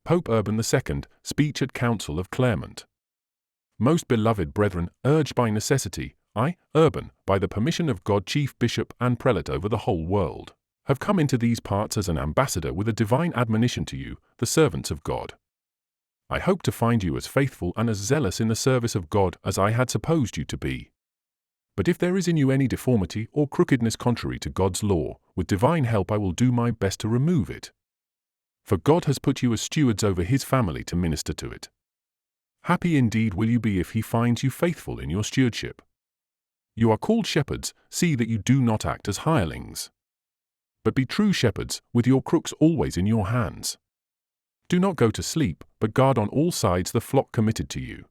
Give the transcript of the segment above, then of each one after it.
Pope Urban II, Speech at Council of Clermont. Most beloved brethren, urged by necessity, I, Urban, by the permission of God, Chief Bishop and Prelate over the whole world, have come into these parts as an ambassador with a divine admonition to you, the servants of God. I hope to find you as faithful and as zealous in the service of God as I had supposed you to be. But if there is in you any deformity or crookedness contrary to God's law, with divine help I will do my best to remove it. For God has put you as stewards over His family to minister to it. Happy indeed will you be if He finds you faithful in your stewardship. You are called shepherds, see that you do not act as hirelings. But be true shepherds, with your crooks always in your hands. Do not go to sleep, but guard on all sides the flock committed to you.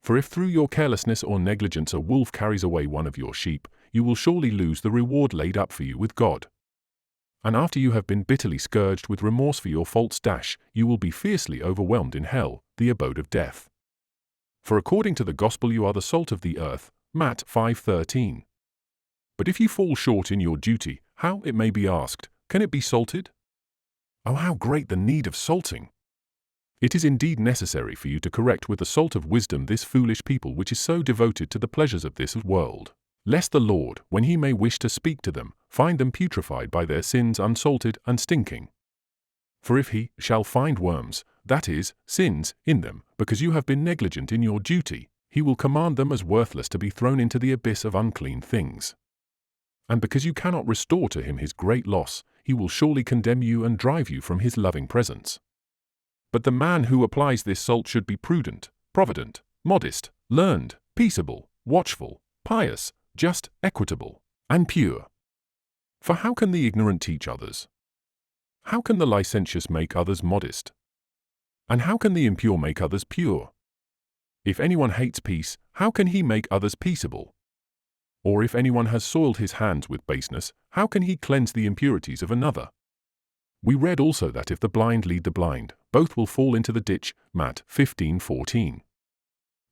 For if through your carelessness or negligence a wolf carries away one of your sheep, you will surely lose the reward laid up for you with God. And after you have been bitterly scourged with remorse for your faults, you will be fiercely overwhelmed in hell, the abode of death. For according to the gospel you are the salt of the earth, Matt 5:13. But if you fall short in your duty, how, it may be asked, can it be salted? Oh, how great the need of salting! It is indeed necessary for you to correct with the salt of wisdom this foolish people which is so devoted to the pleasures of this world, lest the Lord, when He may wish to speak to them, find them putrefied by their sins, unsalted and stinking. For if He shall find worms, that is, sins, in them, because you have been negligent in your duty, He will command them as worthless to be thrown into the abyss of unclean things. And because you cannot restore to Him His great loss, He will surely condemn you and drive you from His loving presence. But the man who applies this salt should be prudent, provident, modest, learned, peaceable, watchful, pious, just, equitable, and pure. For how can the ignorant teach others? How can the licentious make others modest? And how can the impure make others pure? If anyone hates peace, how can he make others peaceable? Or if anyone has soiled his hands with baseness, how can he cleanse the impurities of another? We read also that if the blind lead the blind, both will fall into the ditch, Matt 15:14.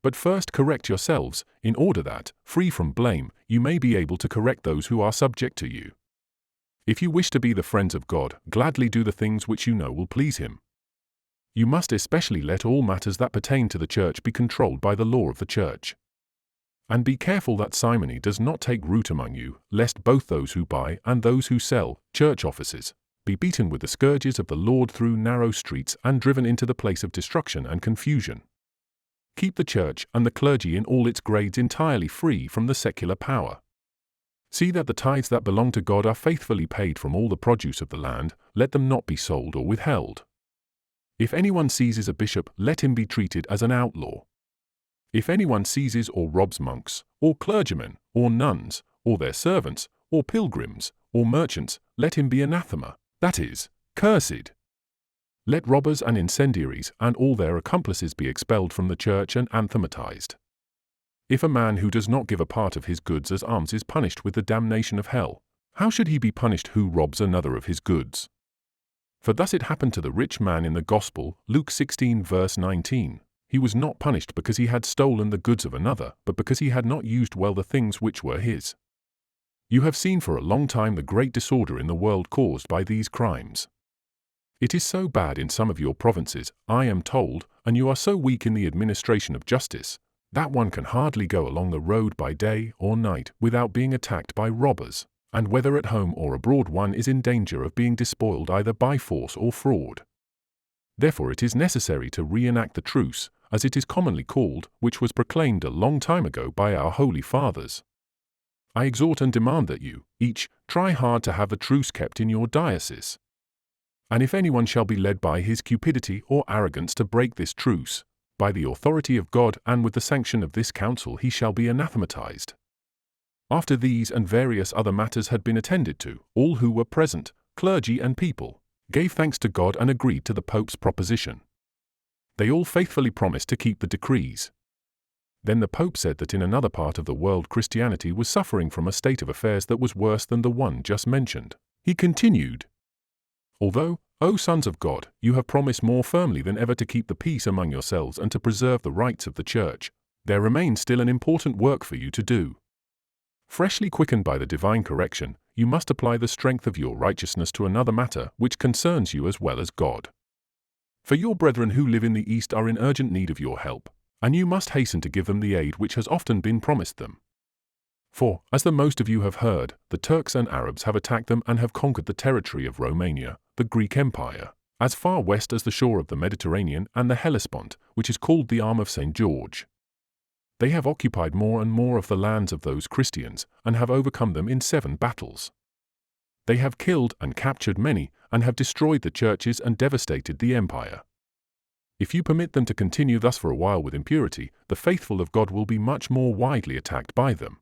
But first correct yourselves, in order that, free from blame, you may be able to correct those who are subject to you. If you wish to be the friends of God, gladly do the things which you know will please Him. You must especially let all matters that pertain to the church be controlled by the law of the church. And be careful that simony does not take root among you, lest both those who buy and those who sell church offices be beaten with the scourges of the Lord through narrow streets and driven into the place of destruction and confusion. Keep the church and the clergy in all its grades entirely free from the secular power. See that the tithes that belong to God are faithfully paid from all the produce of the land, let them not be sold or withheld. If anyone seizes a bishop, let him be treated as an outlaw. If anyone seizes or robs monks, or clergymen, or nuns, or their servants, or pilgrims, or merchants, let him be anathema, that is, cursed. Let robbers and incendiaries and all their accomplices be expelled from the church and anathematized. If a man who does not give a part of his goods as alms is punished with the damnation of hell, how should he be punished who robs another of his goods? For thus it happened to the rich man in the Gospel, Luke 16:19. He was not punished because he had stolen the goods of another, but because he had not used well the things which were his. You have seen for a long time the great disorder in the world caused by these crimes. It is so bad in some of your provinces, I am told, and you are so weak in the administration of justice, that one can hardly go along the road by day or night without being attacked by robbers, and whether at home or abroad one is in danger of being despoiled either by force or fraud. Therefore it is necessary to reenact the truce, as it is commonly called, which was proclaimed a long time ago by our holy fathers. I exhort and demand that you, each, try hard to have the truce kept in your diocese. And if anyone shall be led by his cupidity or arrogance to break this truce, by the authority of God and with the sanction of this council he shall be anathematized. After these and various other matters had been attended to, all who were present, clergy and people, gave thanks to God and agreed to the Pope's proposition. They all faithfully promised to keep the decrees. Then the Pope said that in another part of the world Christianity was suffering from a state of affairs that was worse than the one just mentioned. He continued, "Although, O sons of God, you have promised more firmly than ever to keep the peace among yourselves and to preserve the rights of the Church, there remains still an important work for you to do. Freshly quickened by the divine correction, you must apply the strength of your righteousness to another matter which concerns you as well as God. For your brethren who live in the east are in urgent need of your help, and you must hasten to give them the aid which has often been promised them. For, as the most of you have heard, the Turks and Arabs have attacked them and have conquered the territory of Romania, the Greek Empire, as far west as the shore of the Mediterranean and the Hellespont, which is called the Arm of St. George. They have occupied more and more of the lands of those Christians, and have overcome them in 7 battles. They have killed and captured many, and have destroyed the churches and devastated the empire. If you permit them to continue thus for a while with impurity, the faithful of God will be much more widely attacked by them.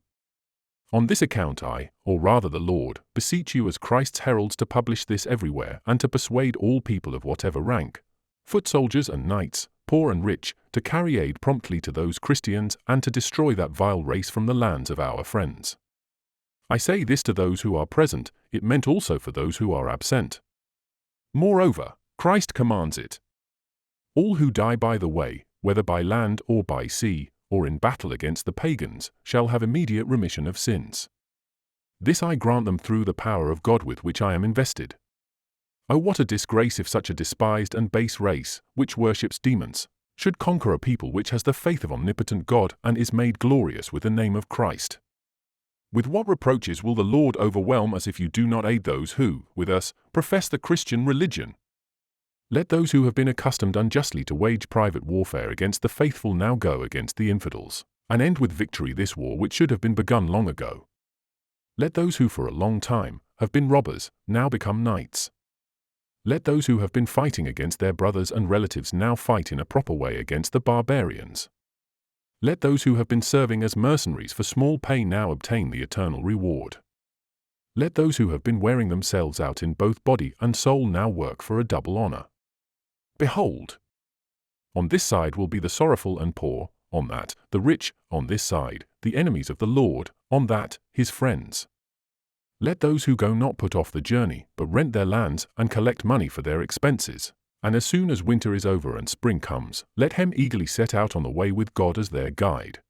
On this account I, or rather the Lord, beseech you as Christ's heralds to publish this everywhere and to persuade all people of whatever rank, foot soldiers and knights, poor and rich, to carry aid promptly to those Christians and to destroy that vile race from the lands of our friends. I say this to those who are present, it meant also for those who are absent. Moreover, Christ commands it. All who die by the way, whether by land or by sea, or in battle against the pagans, shall have immediate remission of sins. This I grant them through the power of God with which I am invested. Oh, what a disgrace if such a despised and base race, which worships demons, should conquer a people which has the faith of omnipotent God and is made glorious with the name of Christ. With what reproaches will the Lord overwhelm us if you do not aid those who, with us, profess the Christian religion? Let those who have been accustomed unjustly to wage private warfare against the faithful now go against the infidels, and end with victory this war which should have been begun long ago. Let those who for a long time have been robbers now become knights. Let those who have been fighting against their brothers and relatives now fight in a proper way against the barbarians. Let those who have been serving as mercenaries for small pay now obtain the eternal reward. Let those who have been wearing themselves out in both body and soul now work for a double honor. Behold, on this side will be the sorrowful and poor, on that, the rich, on this side, the enemies of the Lord, on that, his friends. Let those who go not put off the journey, but rent their lands and collect money for their expenses. And as soon as winter is over and spring comes, let him eagerly set out on the way with God as their guide.